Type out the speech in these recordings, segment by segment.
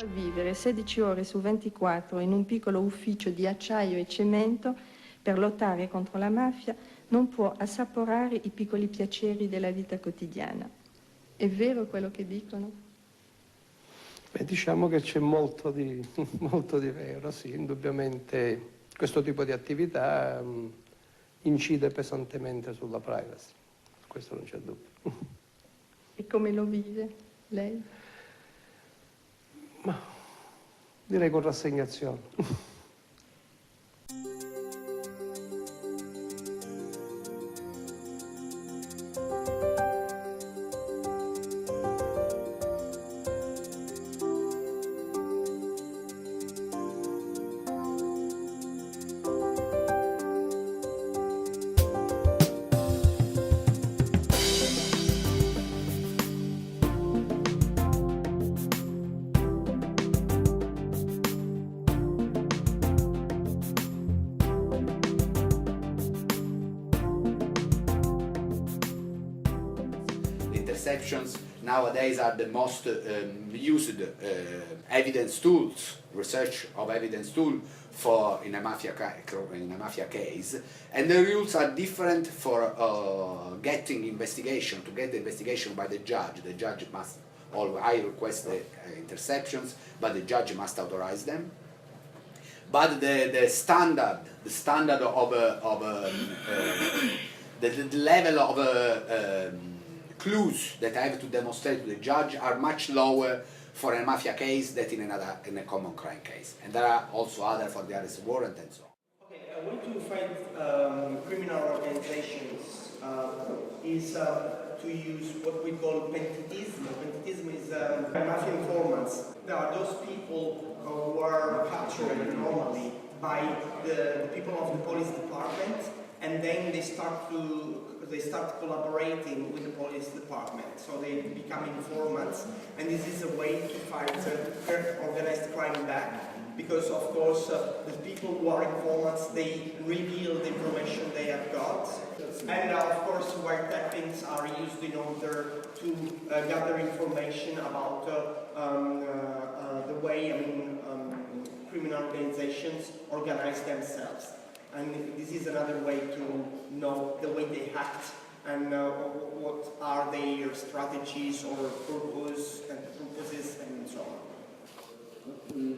Vivere 16 ore su 24 in un piccolo ufficio di acciaio e cemento per lottare contro la mafia non può assaporare i piccoli piaceri della vita quotidiana. È vero quello che dicono? Beh, diciamo che c'è molto di vero, sì, indubbiamente questo tipo di attività incide pesantemente sulla privacy, questo non c'è dubbio. E come lo vive lei? Ma direi con rassegnazione. Interceptions nowadays are the most used evidence tools, research of evidence tool for in a mafia case, and the rules are different for getting investigation. To get the investigation by the judge must, or I request the interceptions, but the judge must authorize them. But the standard of the level of clues that I have to demonstrate to the judge are much lower for a mafia case than in a common crime case. And there are also other for the arrest warrant and so on. Okay, a way to fight criminal organizations is to use what we call pentitismo. Pentitismo is mafia informants. There are those people who are captured normally by the people of the police department, and then they start collaborating with the police department, so they become informants, and this is a way to fight organized crime back, because of course the people who are informants, they reveal the information they have got, and of course wiretappings are used in order to gather information about the way criminal organizations organize themselves. And this is another way to know the way they act and what are their strategies or purposes and so on.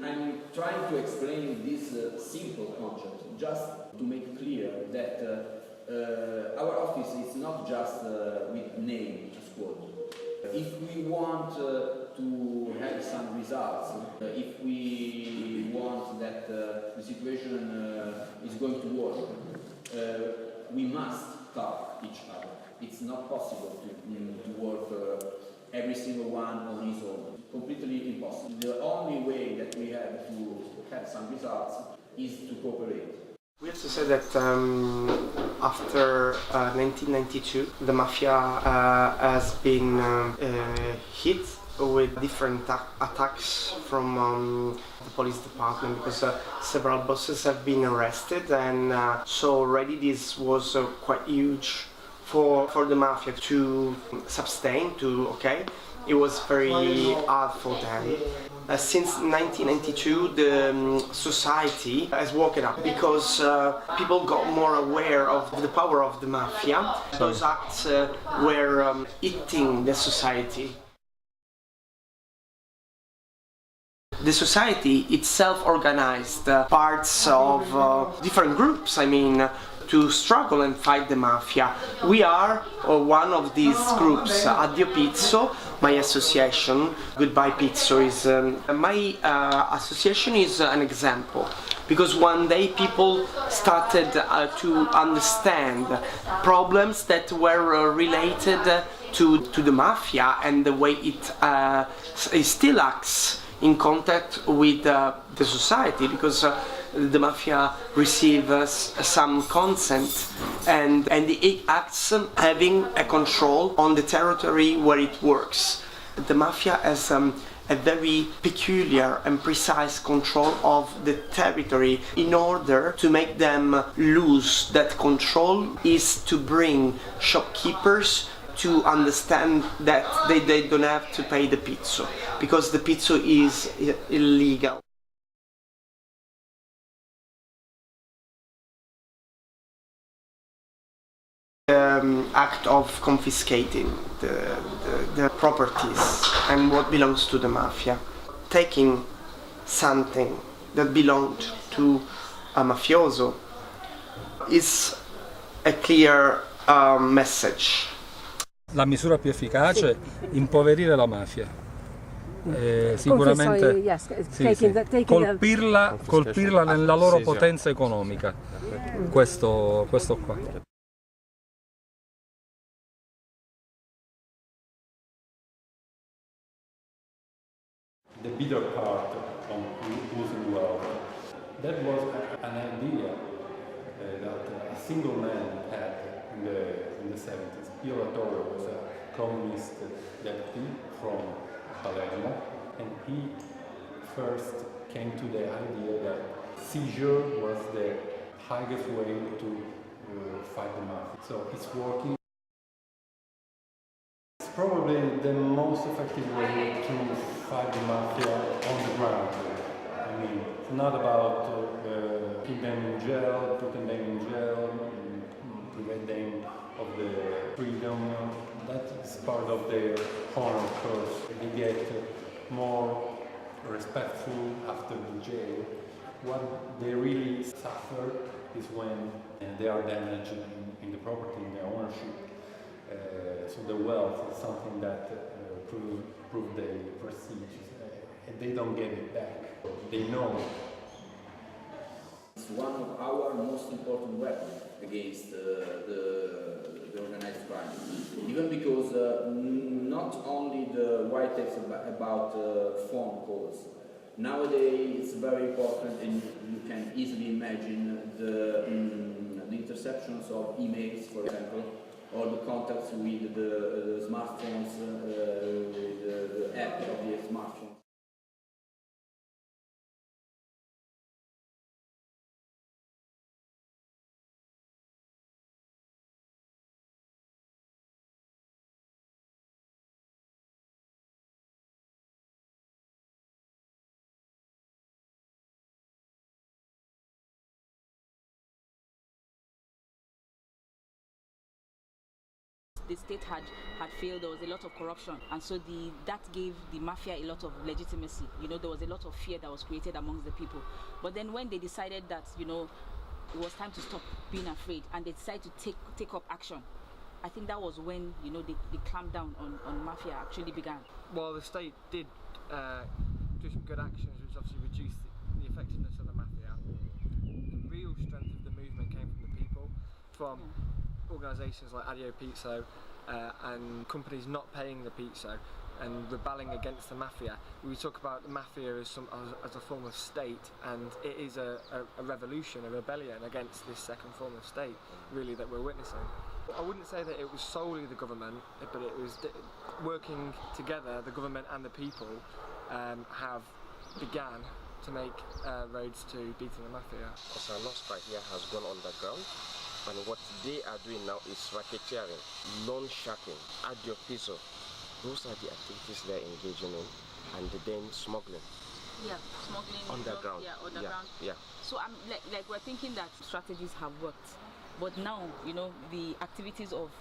I'm trying to explain this simple concept just to make clear that our office is not just with name squad. If we want to have some results, if we want that the situation is going to work, we must talk each other. It's not possible to work every single one on his own. Completely impossible. The only way that we have to have some results is to cooperate. We have to say that after 1992, the mafia has been hit with different attacks from the police department, because several bosses have been arrested, and so already this was quite huge for the mafia to sustain, it was very hard for them. Since 1992, the society has woken up, because people got more aware of the power of the mafia. Those acts were eating the society. The society itself organized parts of different groups, to struggle and fight the mafia. We are one of these groups. Addio Pizzo, my association, Goodbye Pizzo, is my association is an example, because one day people started to understand problems that were related to the mafia and the way it still acts in contact with the society, because the mafia receives some consent and it acts having a control on the territory where it works. The mafia has a very peculiar and precise control of the territory. In order to make them lose that control is to bring shopkeepers to understand that they don't have to pay the pizzo, because the pizzo is illegal. Act of confiscating the properties and what belongs to the mafia. Taking something that belonged to a mafioso is a clear message. La misura più efficace è impoverire la mafia. Sicuramente colpirla nella loro potenza economica. Questo qua. The bitter part of losing wealth. That was an idea that a single man had in the 70s. Pio La Torre was a communist deputy from Palermo, and he first came to the idea that seizure was the highest way to fight the mafia. So it's working. Probably the most effective way to fight the mafia on the ground. I mean, it's not about keeping them in jail, putting them in jail, prevent them of the freedom. That is part of their honor course. They get more respectful after the jail. What they really suffer is when they are damaged in the property, in their ownership. So the wealth is something that prove their prestige, and they don't get it back. They know. It's one of our most important weapons against the organized crime. Even because not only the white text about phone calls. Nowadays it's very important, and you can easily imagine the interceptions of emails, for example, or the contacts with the smartphones, the app of the smartphone. The state had failed, there was a lot of corruption, and so that gave the mafia a lot of legitimacy. You know, there was a lot of fear that was created amongst the people. But then when they decided that, you know, it was time to stop being afraid, and they decided to take up action, I think that was when, you know, the clampdown on mafia actually began. Well, the state did do some good actions, which obviously reduced the effectiveness of the mafia. The real strength of the movement came from the people, from organisations like Addio Pizzo and companies not paying the pizzo and rebelling against the mafia. We talk about the mafia as a form of state, and it is a revolution, a rebellion against this second form of state, really, that we're witnessing. I wouldn't say that it was solely the government, but it was working together. The government and the people have began to make roads to beating the mafia. Cosa Nostra here has gone underground, and what they are doing now is racketeering, loan sharking, Addio Pizzo. Those are the activities they're engaging in, and then smuggling. Yeah, smuggling underground. Underground. Yeah. So I'm like we're thinking that strategies have worked, but now, you know, the activities of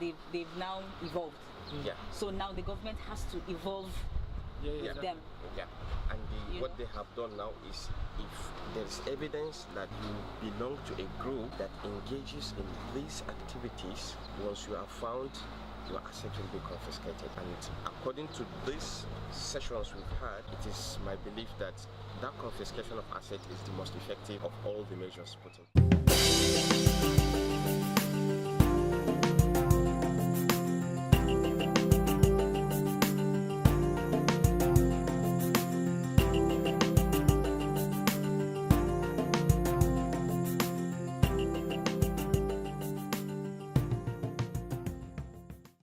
they've now evolved. Yeah. So now the government has to evolve them. Yeah. And what they have done now is, if there is evidence that you belong to a group that engages in these activities, once you are found, your assets will be confiscated. And according to these sessions we've had, it is my belief that that confiscation of assets is the most effective of all the measures put in.